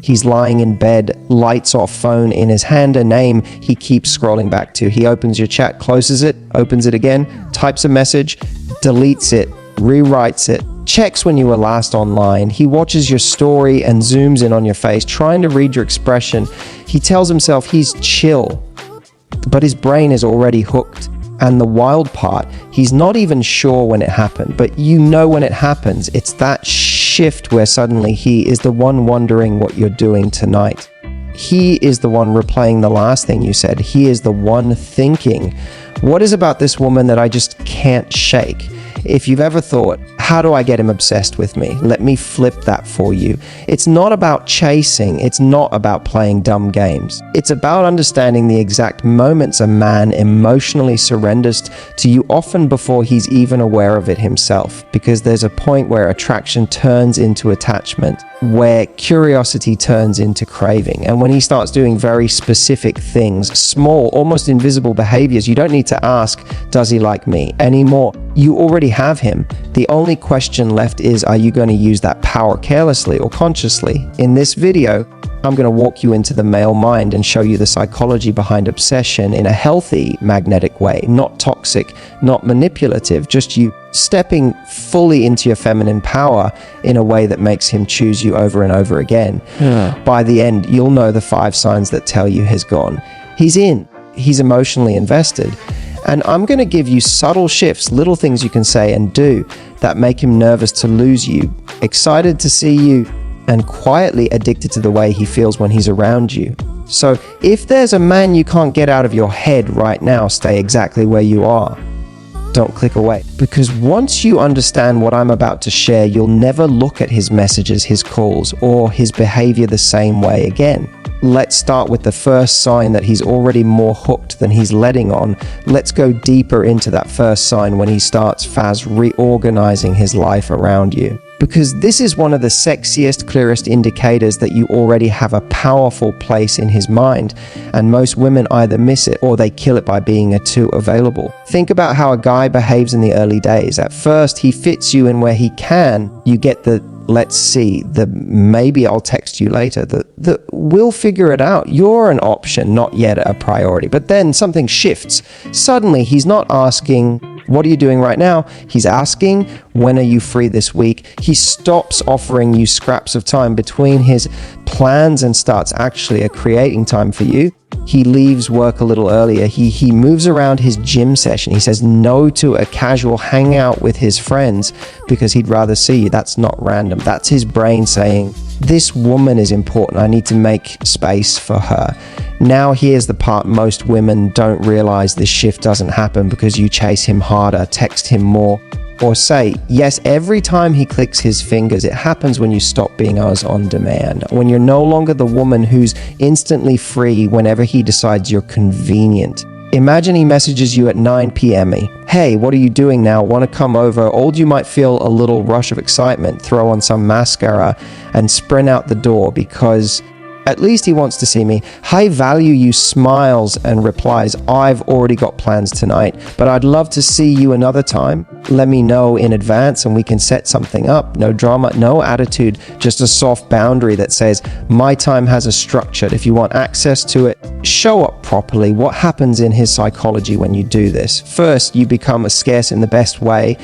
He's lying in bed, lights off, phone in his hand, a name he keeps scrolling back to. He opens your chat, closes it, opens it again, types a message, deletes it, rewrites it, checks when you were last online. He watches your story and zooms in on your face, trying to read your expression. He tells himself he's chill, but his brain is already hooked. And the wild part, he's not even sure when it happened, but you know when it happens. It's that shift where suddenly he is the one wondering what you're doing tonight. He is the one replaying the last thing you said. He is the one thinking, what is about this woman that I just can't shake? If you've ever thought, how do I get him obsessed with me? Let me flip that for you. It's not about chasing. It's not about playing dumb games. It's about understanding the exact moments a man emotionally surrenders to you, often before he's even aware of it himself, because there's a point where attraction turns into attachment, where curiosity turns into craving. And when he starts doing very specific things, small, almost invisible behaviors, you don't need to ask, does he like me anymore? You already have him. The only question left is, are you going to use that power carelessly or consciously? In this video, I'm going to walk you into the male mind and show you the psychology behind obsession in a healthy, magnetic way, not toxic, not manipulative, just you stepping fully into your feminine power in a way that makes him choose you over and over again. By the end, you'll know the 5 signs that tell you he's gone. He's in. He's emotionally invested. And I'm going to give you subtle shifts, little things you can say and do that make him nervous to lose you, excited to see you, and quietly addicted to the way he feels when he's around you. So if there's a man you can't get out of your head right now, stay exactly where you are. Don't click away. Because once you understand what I'm about to share, you'll never look at his messages, his calls, or his behavior the same way again. Let's start with the first sign that he's already more hooked than he's letting on. Let's go deeper into that first sign when he starts fast reorganizing his life around you. Because this is one of the sexiest, clearest indicators that you already have a powerful place in his mind, and most women either miss it or they kill it by being too available. Think about how a guy behaves in the early days. At first, he fits you in where he can. You get the let's see, the maybe I'll text you later, the we'll figure it out. You're an option, not yet a priority. But then something shifts. Suddenly, he's not asking, what are you doing right now? He's asking, when are you free this week? He stops offering you scraps of time between his plans and starts actually creating time for you. He leaves work a little earlier. He moves around his gym session. He says no to a casual hangout with his friends because he'd rather see you. That's not random. That's his brain saying, this woman is important. I need to make space for her. Now here's the part most women don't realize. This shift doesn't happen because you chase him harder, text him more, or say yes every time he clicks his fingers. It happens when you stop being on demand, when you're no longer the woman who's instantly free whenever he decides you're convenient. Imagine he messages you at 9 p.m. Hey, what are you doing now? Want to come over? Or you might feel a little rush of excitement, throw on some mascara and sprint out the door because at least he wants to see me. High value you smiles and replies, I've already got plans tonight, but I'd love to see you another time. Let me know in advance and we can set something up. No drama, no attitude, just a soft boundary that says, my time has a structure. If you want access to it, show up properly. What happens in his psychology when you do this? First, you become scarce in the best way.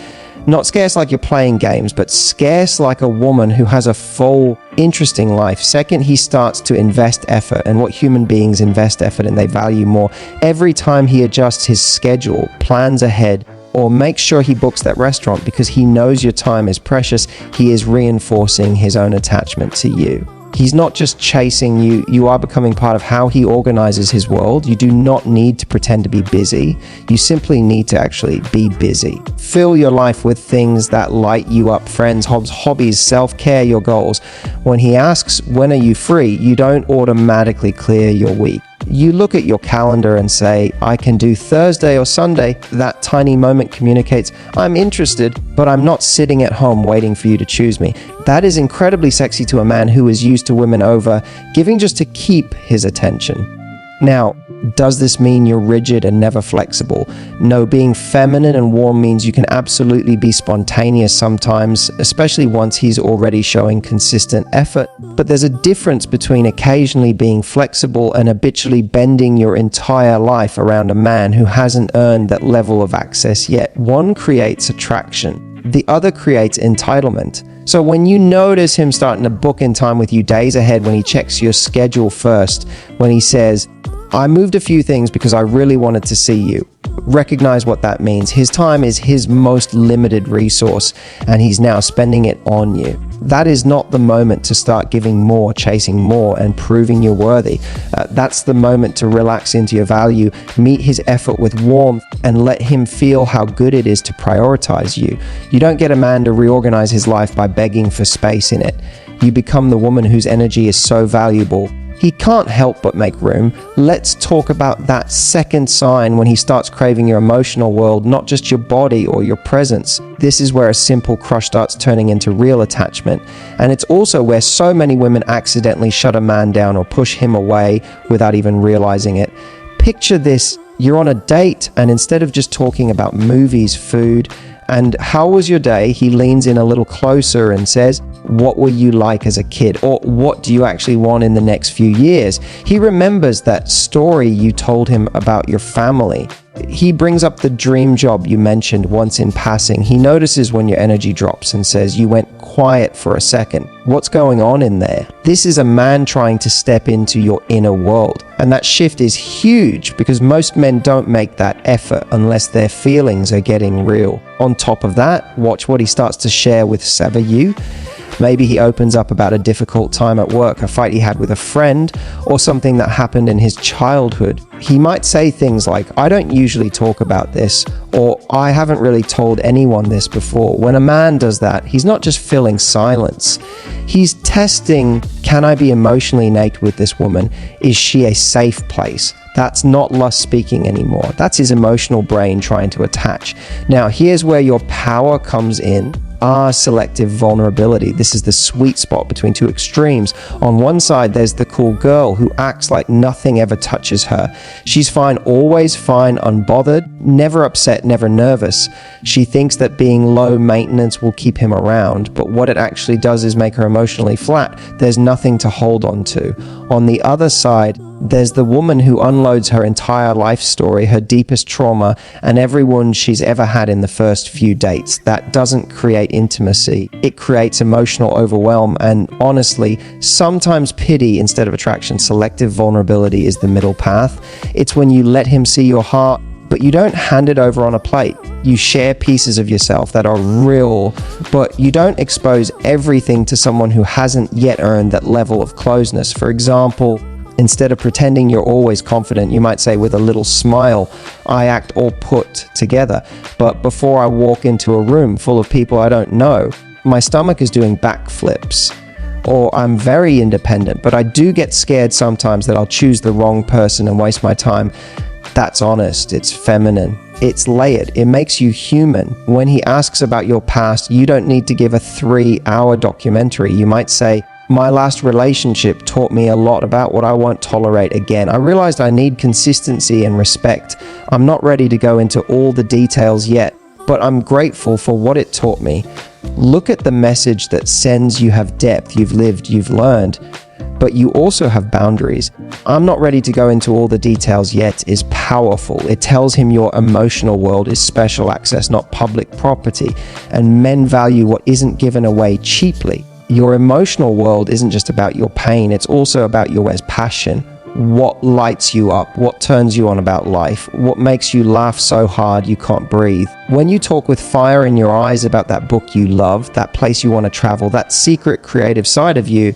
Not scarce like you're playing games, but scarce like a woman who has a full, interesting life. Second, he starts to invest effort, and what human beings invest effort and they value more. Every time he adjusts his schedule, plans ahead, or makes sure he books that restaurant because he knows your time is precious, he is reinforcing his own attachment to you. He's not just chasing you, you are becoming part of how he organizes his world. You do not need to pretend to be busy. You simply need to actually be busy. Fill your life with things that light you up, friends, hobbies, self-care, your goals. When he asks, when are you free? You don't automatically clear your week. You look at your calendar and say, I can do Thursday or Sunday. That tiny moment communicates, I'm interested, but I'm not sitting at home waiting for you to choose me. That is incredibly sexy to a man who is used to women over giving just to keep his attention. Now, does this mean you're rigid and never flexible? No, being feminine and warm means you can absolutely be spontaneous sometimes, especially once he's already showing consistent effort. But there's a difference between occasionally being flexible and habitually bending your entire life around a man who hasn't earned that level of access yet. One creates attraction, the other creates entitlement. So when you notice him starting to book in time with you days ahead, when he checks your schedule first, when he says, I moved a few things because I really wanted to see you, recognize what that means. His time is his most limited resource, and he's now spending it on you. That is not the moment to start giving more, chasing more, and proving you're worthy. That's the moment to relax into your value, meet his effort with warmth, and let him feel how good it is to prioritize you. You don't get a man to reorganize his life by begging for space in it. You become the woman whose energy is so valuable. He can't help but make room. Let's talk about that second sign when he starts craving your emotional world, not just your body or your presence. This is where a simple crush starts turning into real attachment. And it's also where so many women accidentally shut a man down or push him away without even realizing it. Picture this. You're on a date, and instead of just talking about movies, food, and how was your day, he leans in a little closer and says, what were you like as a kid? Or what do you actually want in the next few years? He remembers that story you told him about your family. He brings up the dream job you mentioned once in passing. He notices when your energy drops and says, you went quiet for a second. What's going on in there? This is a man trying to step into your inner world. And that shift is huge because most men don't make that effort unless their feelings are getting real. On top of that, watch what he starts to share with you. Maybe he opens up about a difficult time at work, a fight he had with a friend, or something that happened in his childhood. He might say things like, I don't usually talk about this, or I haven't really told anyone this before. When a man does that, he's not just filling silence. He's testing, can I be emotionally naked with this woman? Is she a safe place? That's not lust speaking anymore. That's his emotional brain trying to attach. Now, here's where your power comes in. Selective vulnerability. This is the sweet spot between two extremes. On one side, there's the cool girl who acts like nothing ever touches her. She's fine, always fine, unbothered, never upset, never nervous. She thinks that being low maintenance will keep him around, but what it actually does is make her emotionally flat. There's nothing to hold on to. On the other side, there's the woman who unloads her entire life story, her deepest trauma, and every wound she's ever had in the first few dates. That doesn't create intimacy. It creates emotional overwhelm and, honestly, sometimes pity instead of attraction. Selective vulnerability is the middle path. It's when you let him see your heart, but you don't hand it over on a plate. You share pieces of yourself that are real, but you don't expose everything to someone who hasn't yet earned that level of closeness. For example, instead of pretending you're always confident, you might say with a little smile, I act all put together. But before I walk into a room full of people I don't know, my stomach is doing backflips. Or I'm very independent, but I do get scared sometimes that I'll choose the wrong person and waste my time. That's honest. It's feminine. It's layered. It makes you human. When he asks about your past, you don't need to give a 3-hour documentary. You might say, my last relationship taught me a lot about what I won't tolerate again. I realized I need consistency and respect. I'm not ready to go into all the details yet, but I'm grateful for what it taught me. Look at the message that sends you have depth, you've lived, you've learned, but you also have boundaries. I'm not ready to go into all the details yet is powerful. It tells him your emotional world is special access, not public property, and men value what isn't given away cheaply. Your emotional world isn't just about your pain, it's also about your passion. What lights you up? What turns you on about life? What makes you laugh so hard you can't breathe? When you talk with fire in your eyes about that book you love, that place you want to travel, that secret creative side of you,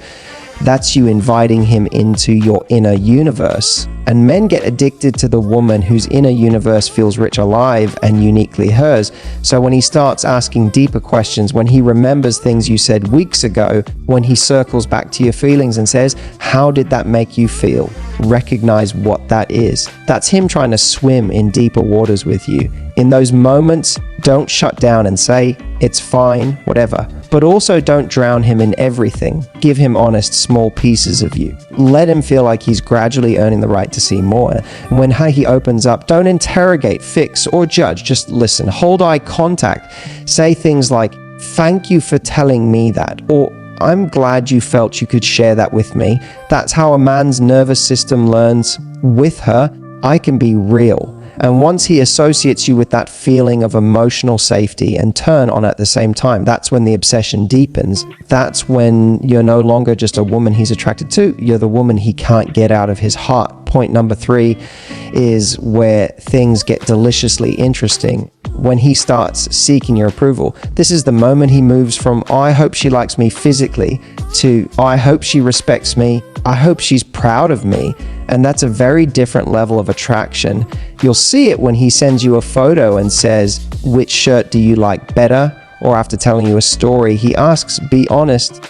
that's you inviting him into your inner universe. And men get addicted to the woman whose inner universe feels rich, alive, and uniquely hers. So when he starts asking deeper questions, when he remembers things you said weeks ago, when he circles back to your feelings and says, how did that make you feel? Recognize what that is. That's him trying to swim in deeper waters with you. In those moments, don't shut down and say, it's fine, whatever. But also don't drown him in everything. Give him honest, small pieces of you. Let him feel like he's gradually earning the right to see more. And when he opens up, don't interrogate, fix, or judge. Just listen. Hold eye contact. Say things like, "Thank you for telling me that," or "I'm glad you felt you could share that with me." That's how a man's nervous system learns. With her, I can be real. And once he associates you with that feeling of emotional safety and turn on at the same time, that's when the obsession deepens. That's when you're no longer just a woman he's attracted to, you're the woman he can't get out of his heart. Point number 3 is where things get deliciously interesting. When he starts seeking your approval, this is the moment he moves from, "Oh, I hope she likes me physically," to, "Oh, I hope she respects me. I hope she's proud of me." And that's a very different level of attraction. You'll see it when he sends you a photo and says, "Which shirt do you like better?" Or after telling you a story, he asks, "Be honest,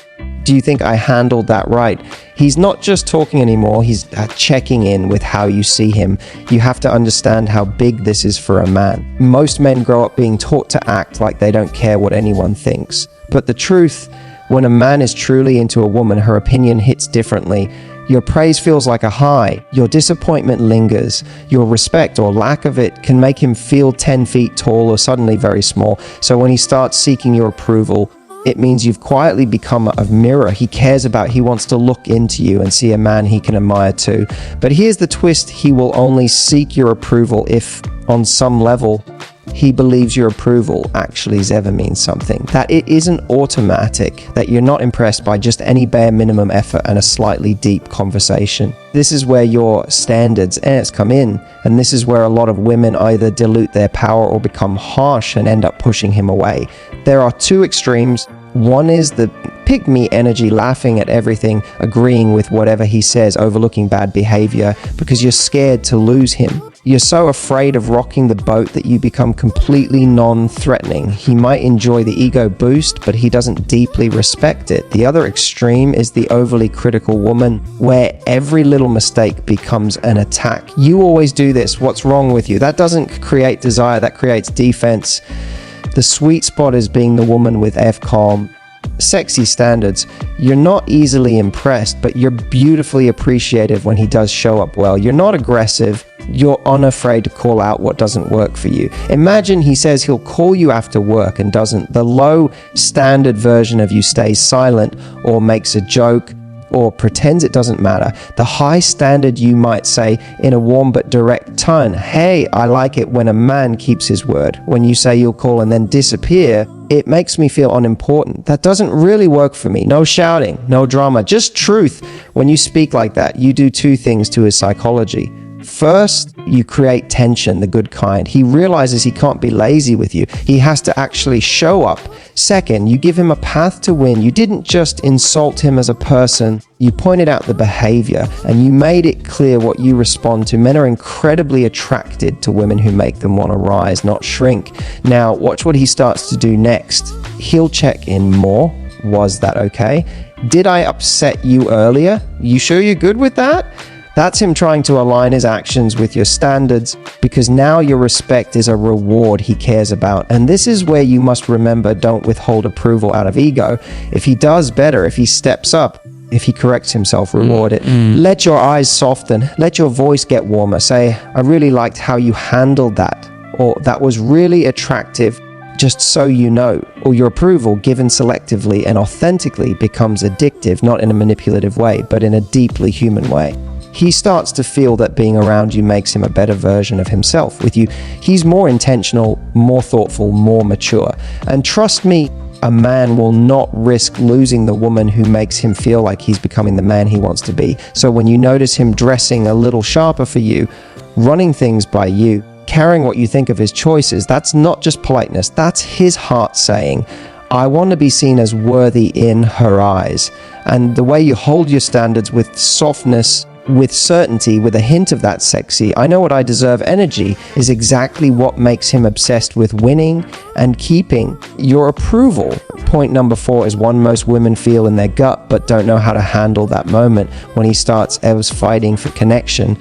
do you think I handled that right?" He's not just talking anymore, he's checking in with how you see him. You have to understand how big this is for a man. Most men grow up being taught to act like they don't care what anyone thinks. But the truth, when a man is truly into a woman, her opinion hits differently. Your praise feels like a high. Your disappointment lingers. Your respect or lack of it can make him feel 10 feet tall or suddenly very small. So when he starts seeking your approval, it means you've quietly become a mirror he cares about. He wants to look into you and see a man he can admire too. But here's the twist. He will only seek your approval if, on some level, he believes your approval actually ever means something. That it isn't automatic, that you're not impressed by just any bare minimum effort and a slightly deep conversation. This is where your standards come in, and this is where a lot of women either dilute their power or become harsh and end up pushing him away. There are two extremes. One is the pick-me energy, laughing at everything, agreeing with whatever he says, overlooking bad behavior because you're scared to lose him. You're so afraid of rocking the boat that you become completely non-threatening. He might enjoy the ego boost, but he doesn't deeply respect it. The other extreme is the overly critical woman, where every little mistake becomes an attack. You always do this. What's wrong with you? That doesn't create desire, that creates defense. The sweet spot is being the woman with F-calm, sexy standards. You're not easily impressed, but you're beautifully appreciative when he does show up well. You're not aggressive. You're unafraid to call out what doesn't work for you. Imagine he says he'll call you after work and doesn't. The low standard version of you stays silent or makes a joke or pretends it doesn't matter. The high standard you might say in a warm but direct tone, "Hey, I like it when a man keeps his word." When you say you'll call and then disappear, it makes me feel unimportant. That doesn't really work for me. No shouting, no drama, just truth. When you speak like that, you do two things to his psychology. First, you create tension, the good kind. He realizes he can't be lazy with you. He has to actually show up. Second, you give him a path to win. You didn't just insult him as a person. You pointed out the behavior and you made it clear what you respond to. Men are incredibly attracted to women who make them want to rise, not shrink. Now, watch what he starts to do next. He'll check in more. Was that okay? Did I upset you earlier? You sure you're good with that? That's him trying to align his actions with your standards, because now your respect is a reward he cares about. And this is where you must remember, don't withhold approval out of ego. If he does better, if he steps up, if he corrects himself, reward it. Let your eyes soften. Let your voice get warmer. Say, "I really liked how you handled that," or "That was really attractive, just so you know." Or your approval, given selectively and authentically, becomes addictive, not in a manipulative way, but in a deeply human way. He starts to feel that being around you makes him a better version of himself. With you, he's more intentional, more thoughtful, more mature. And trust me, a man will not risk losing the woman who makes him feel like he's becoming the man he wants to be. So when you notice him dressing a little sharper for you, running things by you, caring what you think of his choices, that's not just politeness, that's his heart saying, "I want to be seen as worthy in her eyes." And the way you hold your standards with softness, with certainty, with a hint of that sexy, "I know what I deserve" energy is exactly what makes him obsessed with winning and keeping your approval. Point number 4 is one most women feel in their gut but don't know how to handle that moment when he starts fighting for connection,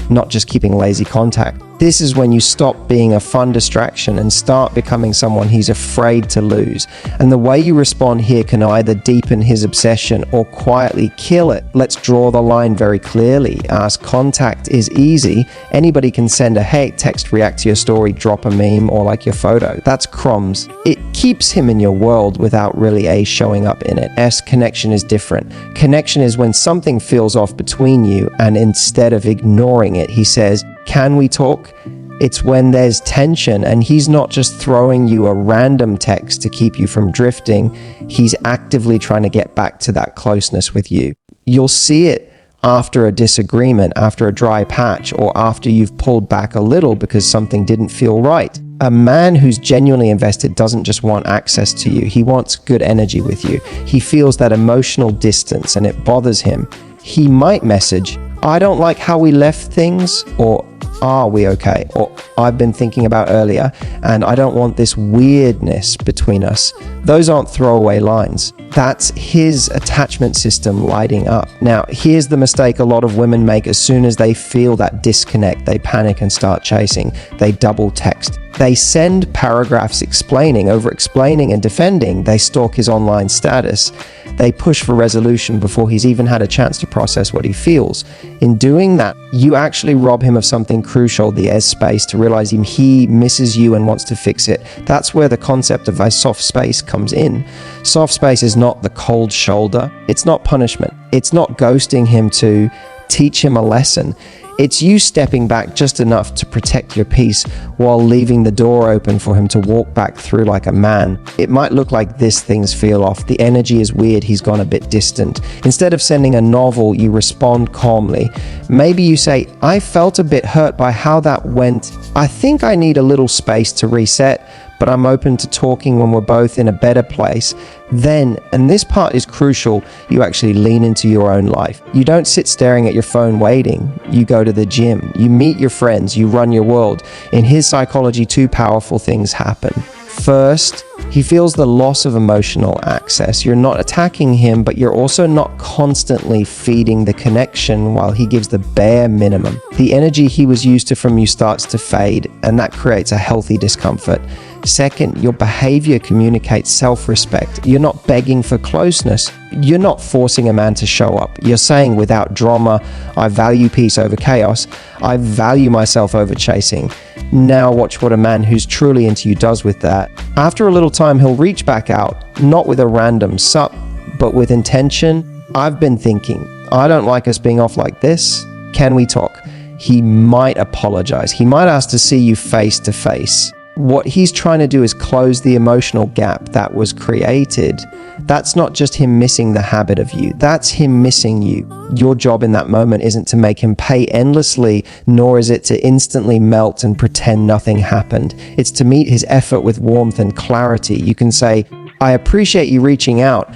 not just keeping lazy contact. This is when you stop being a fun distraction and start becoming someone he's afraid to lose. And the way you respond here can either deepen his obsession or quietly kill it. Let's draw the line very clearly. Ask contact is easy. Anybody can send a hey, text, react to your story, drop a meme, or like your photo. That's crumbs. It keeps him in your world without really A, showing up in it. S, connection is different. Connection is when something feels off between you, and instead of ignoring it, he says, can we talk? It's when there's tension and he's not just throwing you a random text to keep you from drifting. He's actively trying to get back to that closeness with you. You'll see it after a disagreement, after a dry patch, or after you've pulled back a little because something didn't feel right. A man who's genuinely invested doesn't just want access to you. He wants good energy with you. He feels that emotional distance and it bothers him. He might message, I don't like how we left things, or are we okay? Or I've been thinking about earlier, and I don't want this weirdness between us. Those aren't throwaway lines. That's his attachment system lighting up. Now, here's the mistake a lot of women make as soon as they feel that disconnect. They panic and start chasing. They double text. They send paragraphs explaining, over-explaining and defending. They stalk his online status. They push for resolution before he's even had a chance to process what he feels. In doing that, you actually rob him of something crucial, the S space, to realize he misses you and wants to fix it. That's where the concept of a soft space comes in. Soft space is not the cold shoulder. It's not punishment. It's not ghosting him to teach him a lesson. It's you stepping back just enough to protect your peace while leaving the door open for him to walk back through like a man. It might look like this, things feel off. The energy is weird. He's gone a bit distant. Instead of sending a novel, you respond calmly. Maybe you say, I felt a bit hurt by how that went. I think I need a little space to reset, but I'm open to talking when we're both in a better place. Then, and this part is crucial, you actually lean into your own life. You don't sit staring at your phone waiting. You go to the gym, you meet your friends, you run your world. In his psychology, two powerful things happen. First, he feels the loss of emotional access. You're not attacking him, but you're also not constantly feeding the connection while he gives the bare minimum. The energy he was used to from you starts to fade, and that creates a healthy discomfort. Second, your behavior communicates self-respect. You're not begging for closeness. You're not forcing a man to show up. You're saying without drama, I value peace over chaos. I value myself over chasing. Now watch what a man who's truly into you does with that. After a little time, he'll reach back out, not with a random sup, but with intention. I've been thinking, I don't like us being off like this. Can we talk? He might apologize. He might ask to see you face to face. What he's trying to do is close the emotional gap that was created. That's not just him missing the habit of you. That's him missing you. Your job in that moment isn't to make him pay endlessly, nor is it to instantly melt and pretend nothing happened. It's to meet his effort with warmth and clarity. You can say, I appreciate you reaching out.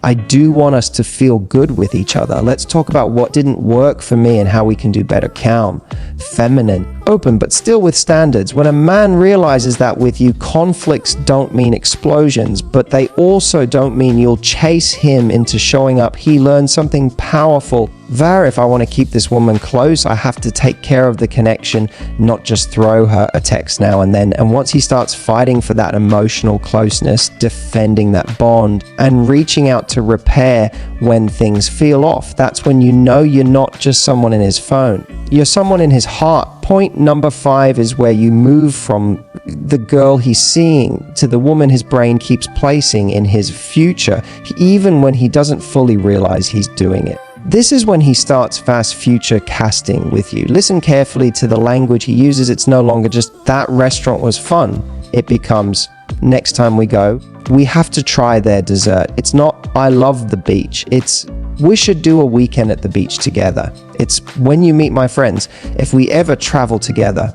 I do want us to feel good with each other. Let's talk about what didn't work for me and how we can do better. Calm, feminine, open, but still with standards. When a man realizes that with you, conflicts don't mean explosions, but they also don't mean you'll chase him into showing up. He learns something powerful. If I want to keep this woman close, I have to take care of the connection, not just throw her a text now and then. And once he starts fighting for that emotional closeness, defending that bond, and reaching out to repair when things feel off, that's when you know you're not just someone in his phone. You're someone in his heart. Point number 5 is where you move from the girl he's seeing to the woman his brain keeps placing in his future, even when he doesn't fully realize he's doing it. This is when he starts fast future casting with you. Listen carefully to the language he uses. It's no longer just, that restaurant was fun. It becomes, next time we go, we have to try their dessert. It's not, I love the beach. It's, we should do a weekend at the beach together. It's, when you meet my friends, if we ever travel together,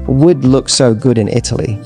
would look so good in Italy.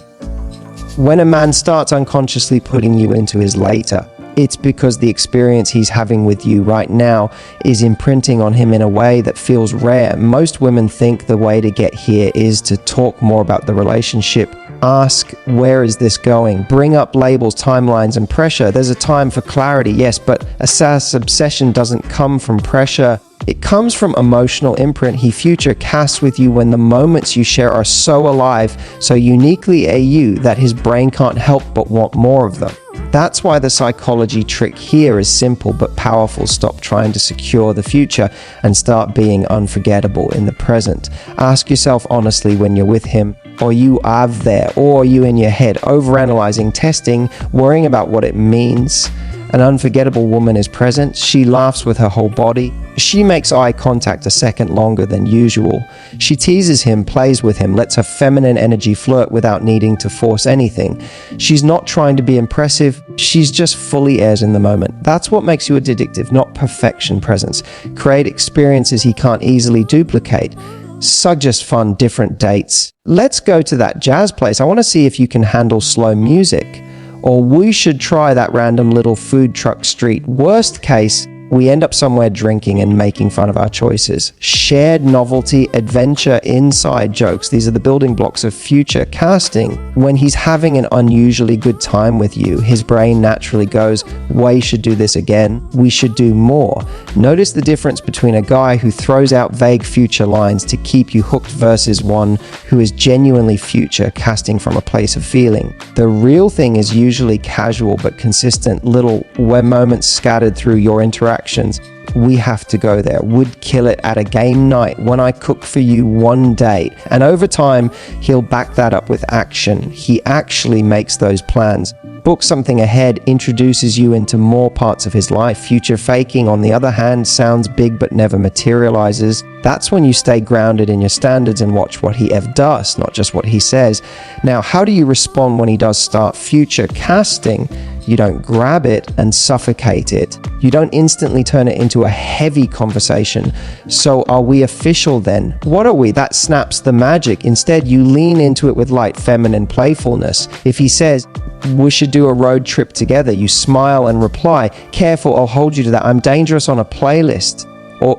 When a man starts unconsciously putting you into his later, it's because the experience he's having with you right now is imprinting on him in a way that feels rare. Most women think the way to get here is to talk more about the relationship Ask, where is this going? Bring up labels, timelines, and pressure. There's a time for clarity, yes, but a SAS obsession doesn't come from pressure. It comes from emotional imprint he future casts with you when the moments you share are so alive, so uniquely you, that his brain can't help but want more of them. That's why the psychology trick here is simple but powerful. Stop trying to secure the future and start being unforgettable in the present. Ask yourself honestly when you're with him, or you are there, or are you in your head, overanalyzing, testing, worrying about what it means. An unforgettable woman is present. She laughs with her whole body. She makes eye contact a second longer than usual. She teases him, plays with him, lets her feminine energy flirt without needing to force anything. She's not trying to be impressive. She's just fully airs in the moment. That's what makes you addictive, not perfection presence. Create experiences he can't easily duplicate. Suggest fun, different dates. Let's go to that jazz place. I want to see if you can handle slow music. Or we should try that random little food truck street. Worst case, we end up somewhere drinking and making fun of our choices. Shared novelty, adventure, inside jokes. These are the building blocks of future casting. When he's having an unusually good time with you, his brain naturally goes, we should do this again. We should do more. Notice the difference between a guy who throws out vague future lines to keep you hooked versus one who is genuinely future, casting from a place of feeling. The real thing is usually casual but consistent little moments scattered through your interactions. We have to go there. Would kill it at a game night when I cook for you one date. And over time, he'll back that up with action. He actually makes those plans. Book something ahead, introduces you into more parts of his life. Future faking, on the other hand, sounds big but never materializes. That's when you stay grounded in your standards and watch what he does, not just what he says. Now, how do you respond when he does start future casting? You don't grab it and suffocate it. You don't instantly turn it into a heavy conversation. So are we official then? What are we? That snaps the magic. Instead, you lean into it with light feminine playfulness. If he says, we should do a road trip together, you smile and reply, careful, I'll hold you to that. I'm dangerous on a playlist. Or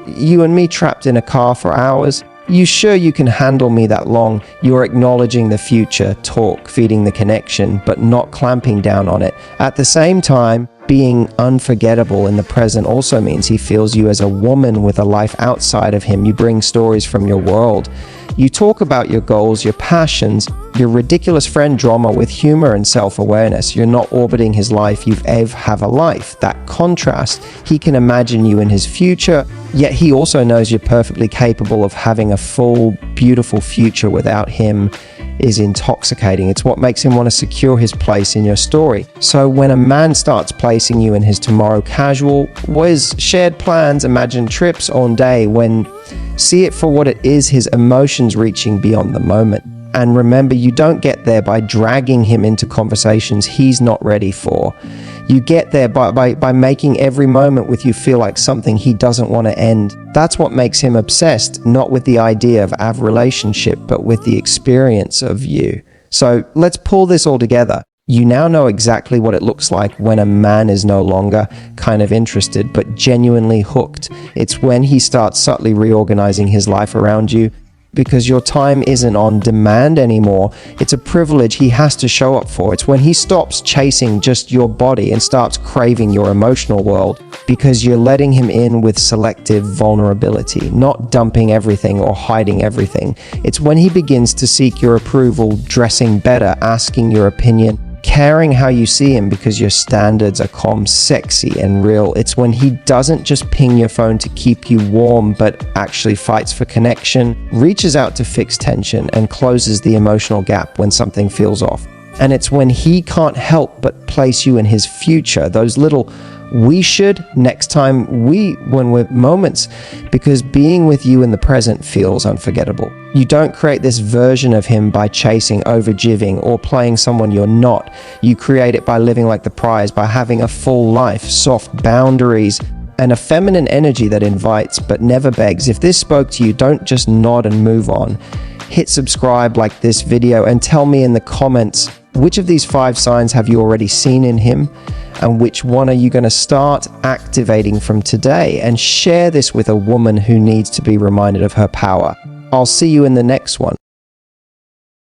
you and me trapped in a car for hours. You sure you can handle me that long? You're acknowledging the future, talk, feeding the connection, but not clamping down on it. At the same time, being unforgettable in the present also means he feels you as a woman with a life outside of him. You bring stories from your world. You talk about your goals, your passions, your ridiculous friend drama with humor and self-awareness. You're not orbiting his life, you have a life. That contrast, he can imagine you in his future, yet he also knows you're perfectly capable of having a full, beautiful future without him. Is intoxicating. It's what makes him want to secure his place in your story. So when a man starts placing you in his tomorrow casual, was shared plans, imagined trips on day, when see it for what it is, his emotions reaching beyond the moment. And remember, you don't get there by dragging him into conversations he's not ready for. You get there by making every moment with you feel like something he doesn't want to end. That's what makes him obsessed, not with the idea of a relationship, but with the experience of you. So let's pull this all together. You now know exactly what it looks like when a man is no longer kind of interested, but genuinely hooked. It's when he starts subtly reorganizing his life around you, because your time isn't on demand anymore. It's a privilege he has to show up for. It's when he stops chasing just your body and starts craving your emotional world, because you're letting him in with selective vulnerability, not dumping everything or hiding everything. It's when he begins to seek your approval, dressing better, asking your opinion, caring how you see him because your standards are calm, sexy, and real. It's when he doesn't just ping your phone to keep you warm, but actually fights for connection, reaches out to fix tension, and closes the emotional gap when something feels off. And it's when he can't help but place you in his future, those little we should next time when we're moments, because being with you in the present feels unforgettable. You don't create this version of him by chasing, over-giving, or playing someone you're not. You create it by living like the prize, by having a full life, soft boundaries, and a feminine energy that invites but never begs. If this spoke to you, don't just nod and move on. Hit subscribe, like this video, and tell me in the comments, which of these 5 signs have you already seen in him? And which one are you going to start activating from today? And share this with a woman who needs to be reminded of her power. I'll see you in the next one.